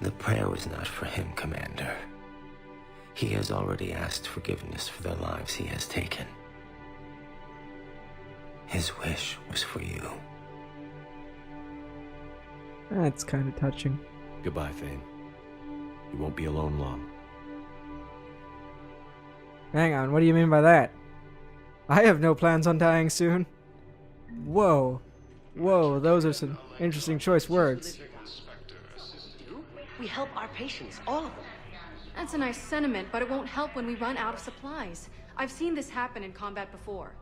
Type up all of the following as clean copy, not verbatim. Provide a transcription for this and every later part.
The prayer was not for him, Commander. He has already asked forgiveness for the lives he has taken. His wish was for you. That's kind of touching. Goodbye, Thane. You won't be alone long. Hang on, what do you mean by that? I have no plans on dying soon. Whoa. Whoa, those are some interesting choice words. We help our patients, all of them. That's a nice sentiment, but it won't help when we run out of supplies. I've seen this happen in combat before.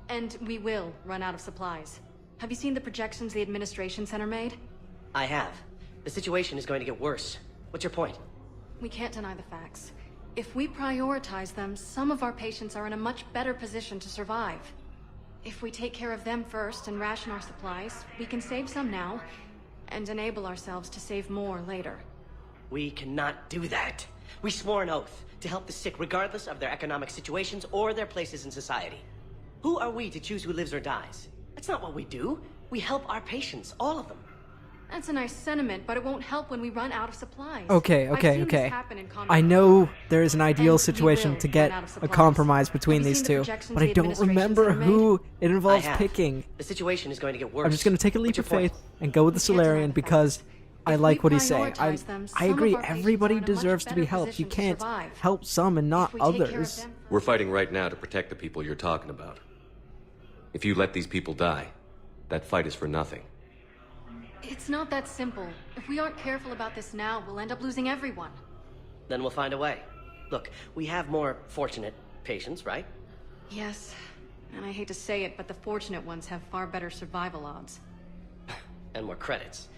And we will run out of supplies. Have you seen the projections the administration center made? I have. The situation is going to get worse. What's your point? We can't deny the facts. If we prioritize them, some of our patients are in a much better position to survive. If we take care of them first and ration our supplies, we can save some now, and enable ourselves to save more later. We cannot do that. We swore an oath to help the sick regardless of their economic situations or their places in society. Who are we to choose who lives or dies? That's not what we do. We help our patients, all of them. That's a nice sentiment, but it won't help when we run out of supplies. Okay. I know there is an ideal situation to get a compromise between these two, but I don't remember who it involves picking. The situation is going to get worse. I'm just going to take a leap of faith and go with the Solarian because I like what he's saying. I agree, everybody deserves to be helped. You can't help some and not others. We're fighting right now to protect the people you're talking about. If you let these people die, that fight is for nothing. It's not that simple. If we aren't careful about this now, we'll end up losing everyone. Then we'll find a way. Look, we have more fortunate patients, right? Yes. And I hate to say it, but the fortunate ones have far better survival odds. And more credits.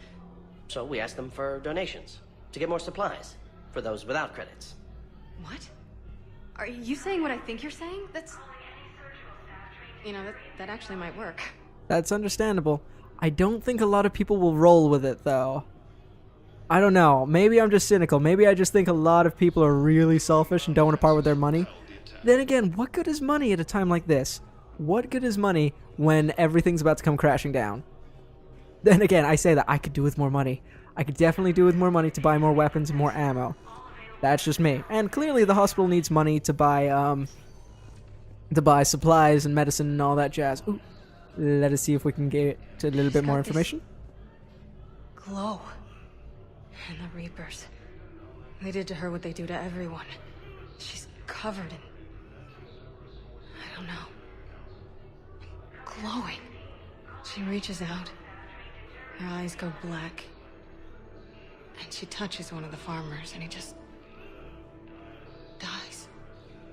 So we ask them for donations, to get more supplies, for those without credits. What? Are you saying what I think you're saying? That's... You know, that actually might work. That's understandable. I don't think a lot of people will roll with it, though. I don't know. Maybe I'm just cynical. Maybe I just think a lot of people are really selfish and don't want to part with their money. Then again, what good is money at a time like this? What good is money when everything's about to come crashing down? Then again, I say that I could do with more money. I could definitely do with more money to buy more weapons and more ammo. That's just me. And clearly the hospital needs money to buy supplies and medicine and all that jazz. Ooh. Let us see if we can get a little bit more information. Glow. And the Reapers. They did to her what they do to everyone. She's covered in... I don't know. Glowing. She reaches out. Her eyes go black. And she touches one of the farmers and he just... dies.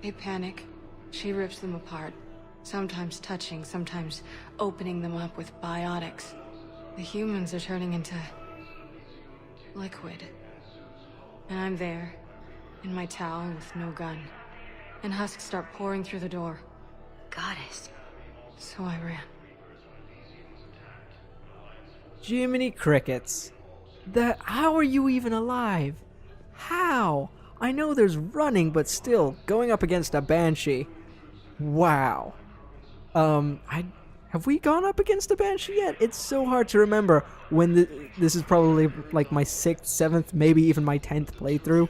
They panic. She rips them apart. Sometimes touching, sometimes opening them up with biotics. The humans are turning into... liquid. And I'm there, in my towel with no gun. And husks start pouring through the door. Goddess. So I ran. Jiminy Crickets. How are you even alive? How? I know there's running, but still, going up against a Banshee. Wow. Have we gone up against a Banshee yet? It's so hard to remember when this is probably like my 6th, 7th, maybe even my 10th playthrough.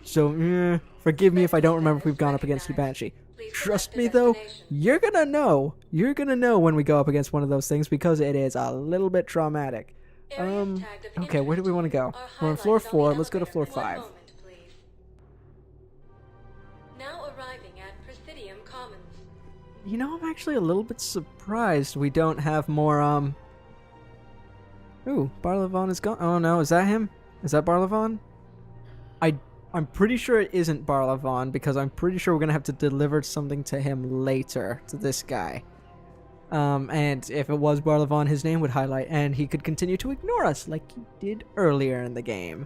So, forgive me if I don't remember if we've gone up against a Banshee. Trust me though, you're gonna know. You're gonna know when we go up against one of those things because it is a little bit traumatic. Okay, where do we want to go? We're on floor 4, let's go to floor 5. You know, I'm actually a little bit surprised we don't have more, Ooh, Barlavon is gone. Oh no, is that him? Is that Barlavon? I'm pretty sure it isn't Barlavon because I'm pretty sure we're gonna have to deliver something to him later, to this guy. And if it was Barlavon, his name would highlight and he could continue to ignore us like he did earlier in the game.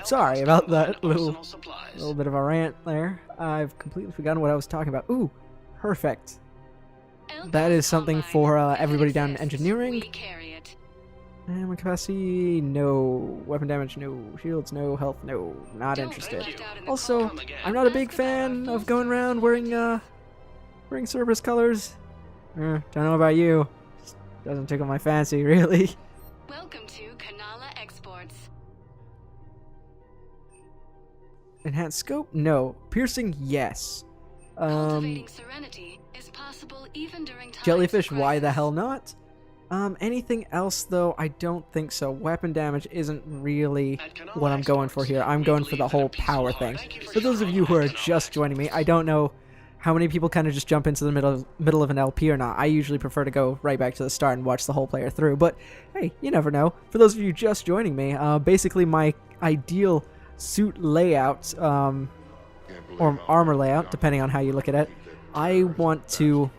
Sorry about that little bit of a rant there. I've completely forgotten what I was talking about. Ooh. Perfect. That is something for everybody down in engineering. Ammo capacity, no. Weapon damage, no. Shields, no. Health, no. Not interested. Also, I'm not a big fan of going around wearing Cerberus colors. Don't know about you. Just doesn't tickle my fancy, really. Welcome to Kanala Exports. Enhanced scope? No. Piercing? Yes. Cultivating serenity is possible even during times Jellyfish? of Why the crisis. hell not? Anything else though? I don't think so. Weapon damage isn't really what I'm going for here. I'm going for the whole power thing. For those of you who are just joining me, I don't know how many people kind of just jump into the middle of an LP or not. I usually prefer to go right back to the start and watch the whole player through, but hey, you never know. For those of you just joining me, basically my ideal suit layout, or armor layout, depending on how you look at it, I want to...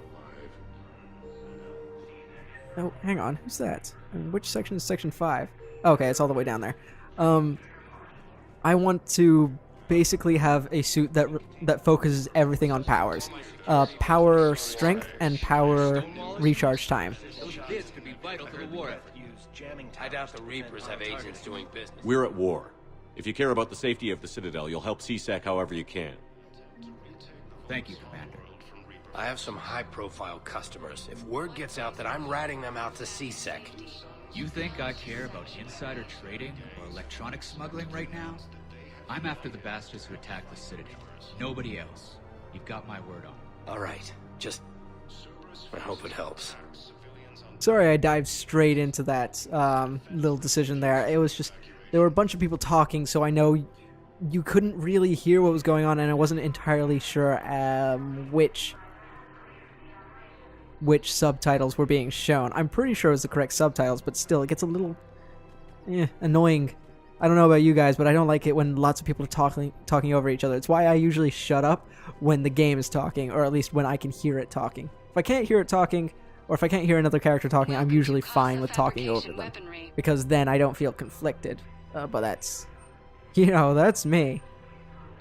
Oh, hang on. Who's that? And which section is section 5? Okay, it's all the way down there. I want to basically have a suit that focuses everything on powers. Power strength and power recharge time. This could be vital to the war effort. I doubt the Reapers have agents doing business. We're at war. If you care about the safety of the Citadel, you'll help CSEC however you can. Thank you, Commander. I have some high-profile customers. If word gets out that I'm ratting them out to CSEC, You think I care about insider trading or electronic smuggling right now? I'm after the bastards who attacked the Citadel. Nobody else. You've got my word on it. all right. Just... I hope it helps. Sorry I dived straight into that little decision there. It was just... There were a bunch of people talking, so I know you couldn't really hear what was going on, and I wasn't entirely sure which subtitles were being shown. I'm pretty sure it was the correct subtitles, but still, it gets a little annoying. I don't know about you guys, but I don't like it when lots of people are talking over each other. It's why I usually shut up when the game is talking, or at least when I can hear it talking. If I can't hear it talking, or if I can't hear another character talking, I'm usually fine with talking over them, because then I don't feel conflicted. But that's, that's me.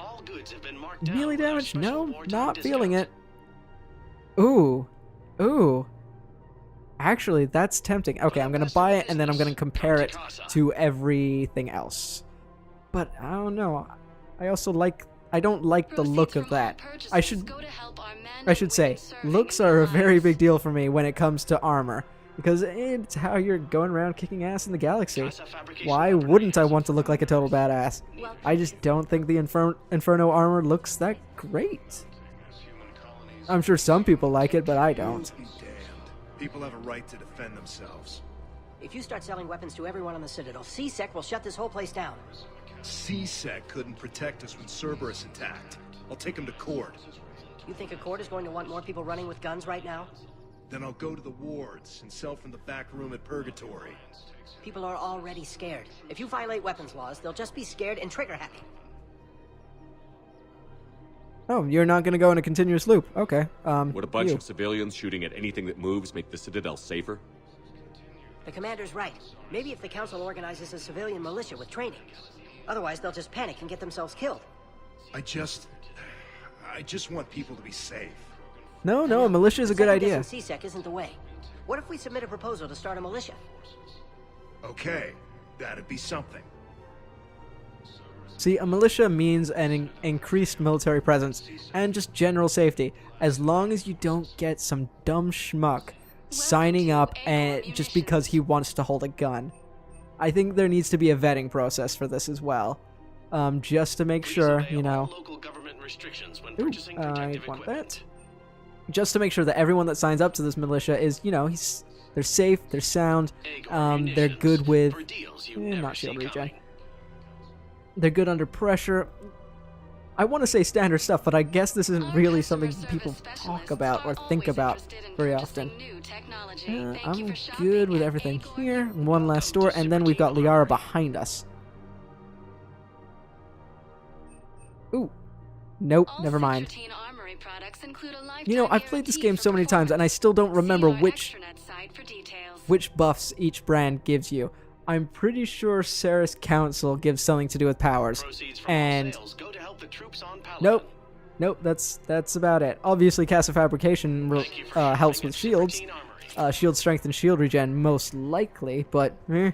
All goods have been marked down Melee with our damage? special No, wartime not feeling it. discounts. Ooh. Actually, that's tempting. Okay, I'm gonna buy it, and then I'm gonna compare it to everything else. But I don't know. I don't like the look of that. I should say, looks are a very big deal for me when it comes to armor, because it's how you're going around kicking ass in the galaxy. Why wouldn't I want to look like a total badass? I just don't think the Inferno armor looks that great. I'm sure some people like it, but I don't. Be damned. People have a right to defend themselves. If you start selling weapons to everyone on the Citadel, CSEC will shut this whole place down. CSEC couldn't protect us when Cerberus attacked. I'll take him to court. You think a court is going to want more people running with guns right now? Then I'll go to the wards and sell from the back room at Purgatory. People are already scared. If you violate weapons laws, they'll just be scared and trigger happy. Oh, you're not going to go in a continuous loop. Okay. Would a bunch you. of civilians shooting at anything that moves make the Citadel safer? The commander's right. Maybe if the council organizes a civilian militia with training. Otherwise, they'll just panic and get themselves killed. I just want people to be safe. No, a militia is a good idea. CSEC isn't the way. What if we submit a proposal to start a militia? Okay, that'd be something. See, a militia means an increased military presence and just general safety, as long as you don't get some dumb schmuck signing up and just because he wants to hold a gun. I think there needs to be a vetting process for this as well, just to make sure, Local government restrictions when purchasing protective I want equipment. that. Just to make sure that everyone that signs up to this militia is, they're safe, they're sound, they're good with, For deals you never not see shield regen. coming. They're good under pressure. I want to say standard stuff, but I guess this isn't really something people talk about or think about very often. I'm good with everything here. One last store, and then we've got Liara behind us. Ooh. Nope, never mind. I've played this game so many times, and I still don't remember which buffs each brand gives you. I'm pretty sure Cerberus Council gives something to do with powers. And nope, that's about it. Obviously, Casa Fabrication helps with shields. Shield strength and shield regen, most likely, but I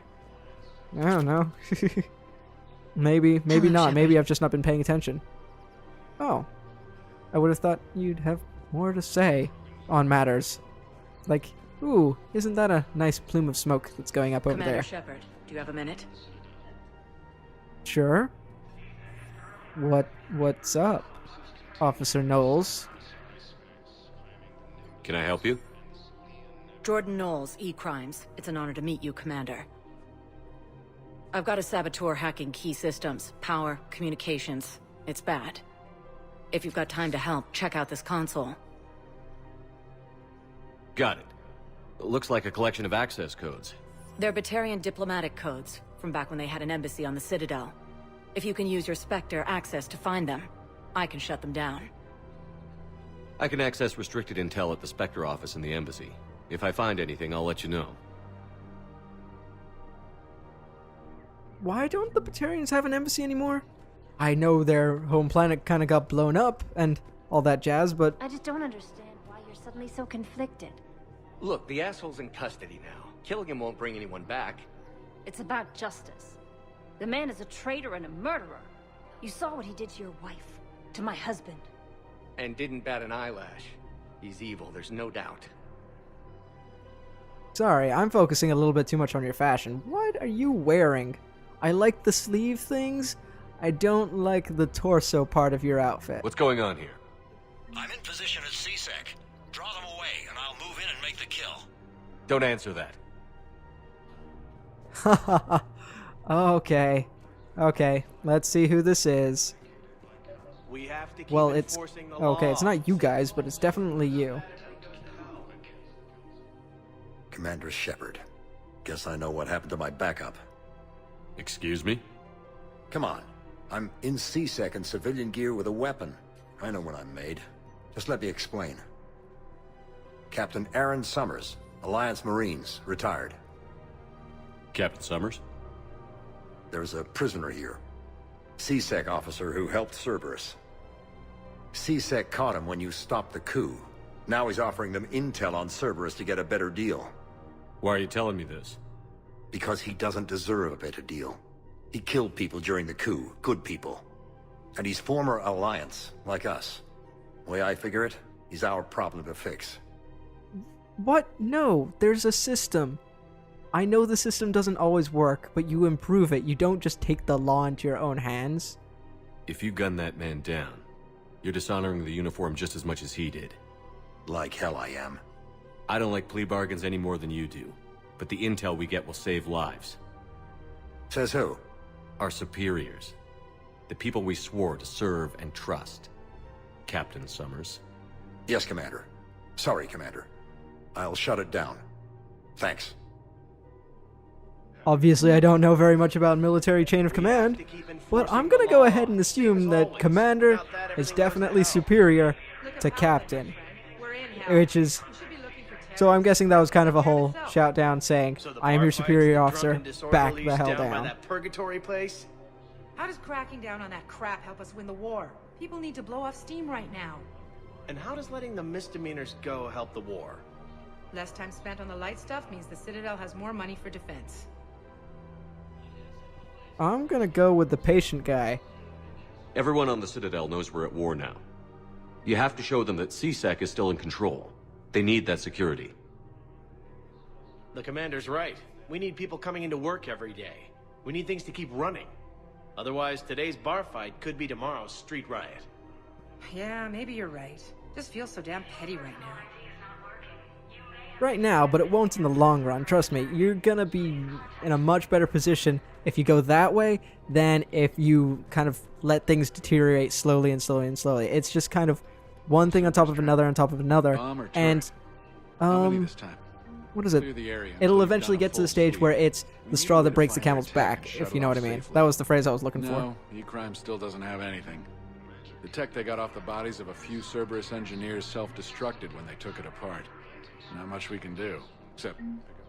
don't know. maybe not. Maybe I've just not been paying attention. Oh, I would have thought you'd have more to say on matters. Like, ooh, isn't that a nice plume of smoke that's going up over Commander there? Shepard, do you have a minute? Sure. What's up, Officer Knowles? Can I help you? Jordan Knowles, E-Crimes. It's an honor to meet you, Commander. I've got a saboteur hacking key systems, power, communications. It's bad. If you've got time to help, check out this console. Got it. Looks like a collection of access codes. They're Batarian diplomatic codes, from back when they had an embassy on the Citadel. If you can use your Spectre access to find them, I can shut them down. I can access restricted intel at the Spectre office in the embassy. If I find anything, I'll let you know. Why don't the Batarians have an embassy anymore? I know their home planet kind of got blown up and all that jazz, but... I just don't understand why you're suddenly so conflicted. Look, the asshole's in custody now. Killing him won't bring anyone back. It's about justice. The man is a traitor and a murderer. You saw what he did to your wife, to my husband. And didn't bat an eyelash. He's evil, there's no doubt. Sorry, I'm focusing a little bit too much on your fashion. What are you wearing? I like the sleeve things. I don't like the torso part of your outfit. What's going on here? I'm in position at CSEC. Draw them away, and I'll move in and make the kill. Don't answer that. Haha. Okay. Okay, let's see who this is. We have to keep Well, it's... enforcing the Okay, it's law. not you guys, but it's definitely you. Commander Shepard. Guess I know what happened to my backup. Excuse me? Come on. I'm in CSEC in civilian gear with a weapon. I know what I'm made. Just let me explain. Captain Aaron Summers, Alliance Marines, retired. Captain Summers? There's a prisoner here. CSEC officer who helped Cerberus. CSEC caught him when you stopped the coup. Now he's offering them intel on Cerberus to get a better deal. Why are you telling me this? Because he doesn't deserve a better deal. He killed people during the coup, good people. And he's former Alliance, like us. The way I figure it, he's our problem to fix. What? No, there's a system. I know the system doesn't always work, but you improve it. You don't just take the law into your own hands. If you gun that man down, you're dishonoring the uniform just as much as he did. Like hell I am. I don't like plea bargains any more than you do, but the intel we get will save lives. Says who? Our superiors. The people we swore to serve and trust. Captain Summers. Yes, Commander. Sorry, Commander. I'll shut it down. Thanks. Obviously, I don't know very much about military chain of command, but I'm gonna go ahead and assume that Commander is definitely superior to Captain, which is... So I'm guessing that was kind of a whole shout down saying, I am your superior officer, back the hell down. That purgatory place? How does cracking down on that crap help us win the war? People need to blow off steam right now. And how does letting the misdemeanors go help the war? Less time spent on the light stuff means the Citadel has more money for defense. I'm gonna go with the patient guy. Everyone on the Citadel knows we're at war now. You have to show them that CSEC is still in control. They need that security. The commander's right. We need people coming into work every day. We need things to keep running. Otherwise, today's bar fight could be tomorrow's street riot. Yeah, maybe you're right. Just feels so damn petty right now. Right now, but it won't in the long run. Trust me, you're gonna be in a much better position if you go that way than if you kind of let things deteriorate slowly and slowly and slowly. It's just kind of one thing on top of another on top of another. And, what is it? It'll eventually get to the stage where it's the straw that breaks the camel's back, if you know what I mean. That was the phrase I was looking for. No, E-Crime still doesn't have anything. The tech they got off the bodies of a few Cerberus engineers self-destructed when they took it apart. Not much we can do, except...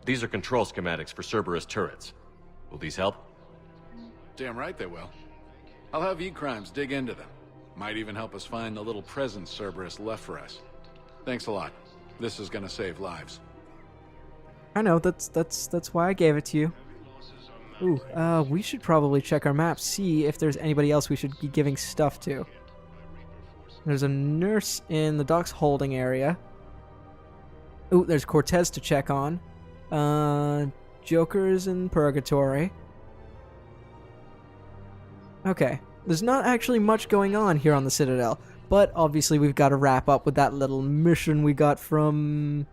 These are control schematics for Cerberus turrets. Will these help? Damn right they will. I'll have E-Crimes dig into them. Might even help us find the little presents Cerberus left for us. Thanks a lot. This is gonna save lives. I know, that's why I gave it to you. Ooh, we should probably check our maps, see if there's anybody else we should be giving stuff to. There's a nurse in the docks holding area. Ooh, there's Cortez to check on. Joker's in Purgatory. Okay, There's not actually much going on here on the Citadel, but obviously we've got to wrap up with that little mission we got from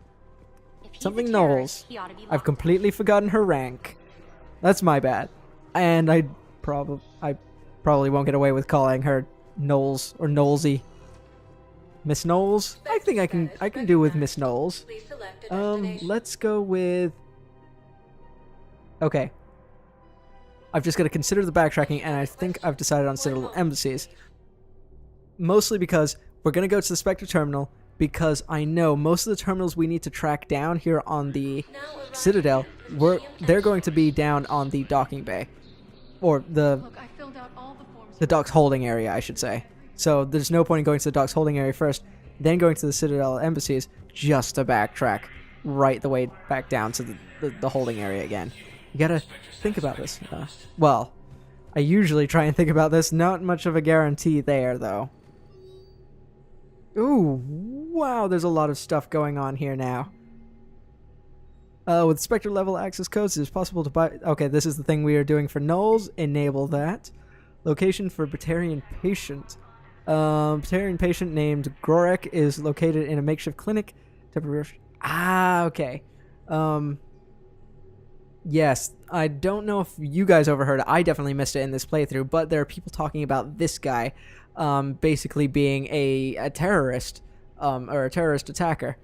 something Knowles. I've completely forgotten her rank. That's my bad. And I probably won't get away with calling her Knowles or Knowlesy. Miss Knowles? I think I can do with Miss Knowles. Let's go with... Okay. I've just got to consider the backtracking, and I think I've decided on Citadel Embassies. Mostly because we're going to go to the Spectre Terminal, because I know most of the terminals we need to track down here on the Citadel, they're going to be down on the docking bay. Or the docks holding area, I should say. So there's no point in going to the docks holding area first, then going to the Citadel Embassies, just to backtrack right the way back down to the holding area again. You gotta think about this. Well, I usually try and think about this. Not much of a guarantee there, though. Ooh, wow, there's a lot of stuff going on here now. With Spectre level access codes, it is possible to buy... Okay, this is the thing we are doing for Knowles. Enable that. Location for Batarian patient. Batarian patient named Gorek is located in a makeshift clinic. Okay. Yes, I don't know if you guys overheard it. I definitely missed it in this playthrough, but there are people talking about this guy basically being a terrorist, or a terrorist attacker.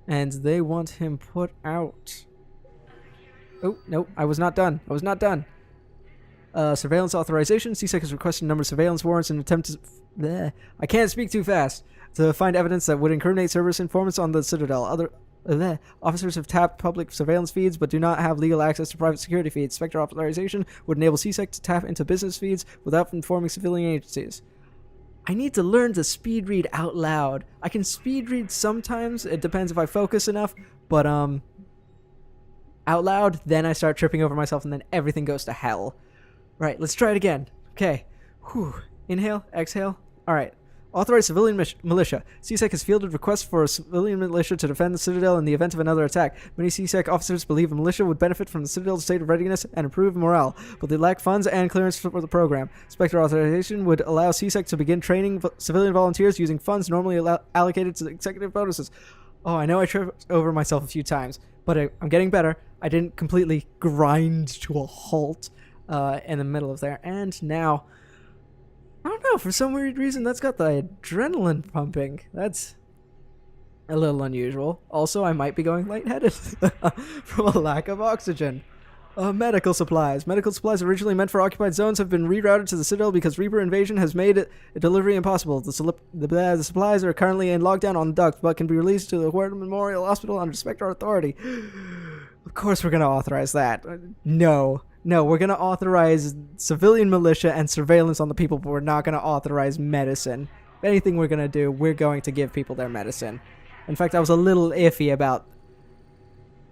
And they want him put out. Oh, no, I was not done. Surveillance authorization. CSEC has requested a number of surveillance warrants in an attempt to... Bleh. I can't speak too fast. To find evidence that would incriminate Cerberus informants on the Citadel. Other officers have tapped public surveillance feeds but do not have legal access to private security feeds. Spectre authorization would enable CSEC to tap into business feeds without informing civilian agencies. I need to learn to speed read out loud. I can speed read sometimes. It depends if I focus enough. But, out loud, then I start tripping over myself and then everything goes to hell. Right, let's try it again. Okay. Whew. Inhale, exhale. Alright. Authorized civilian militia. CSEC has fielded requests for a civilian militia to defend the Citadel in the event of another attack. Many CSEC officers believe a militia would benefit from the Citadel's state of readiness and improve morale, but they lack funds and clearance for the program. Spectre authorization would allow CSEC to begin training civilian volunteers using funds normally allocated to executive bonuses. Oh, I know I tripped over myself a few times, but I'm getting better. I didn't completely grind to a halt in the middle of there, and now... I don't know, for some weird reason that's got the adrenaline pumping. That's a little unusual. Also, I might be going lightheaded from a lack of oxygen. Medical supplies. Medical supplies originally meant for occupied zones have been rerouted to the Citadel because Reaper invasion has made delivery impossible. The supplies are currently in lockdown on the docks, but can be released to the Huerta Memorial Hospital under Spectre authority. Of course we're going to authorize that. No, we're going to authorize civilian militia and surveillance on the people, but we're not going to authorize medicine. If anything we're going to do, we're going to give people their medicine. In fact, I was a little iffy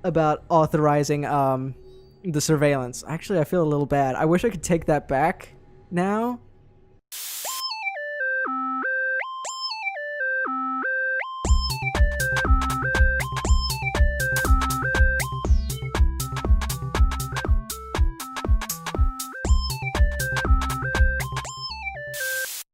about authorizing the surveillance. Actually, I feel a little bad. I wish I could take that back now,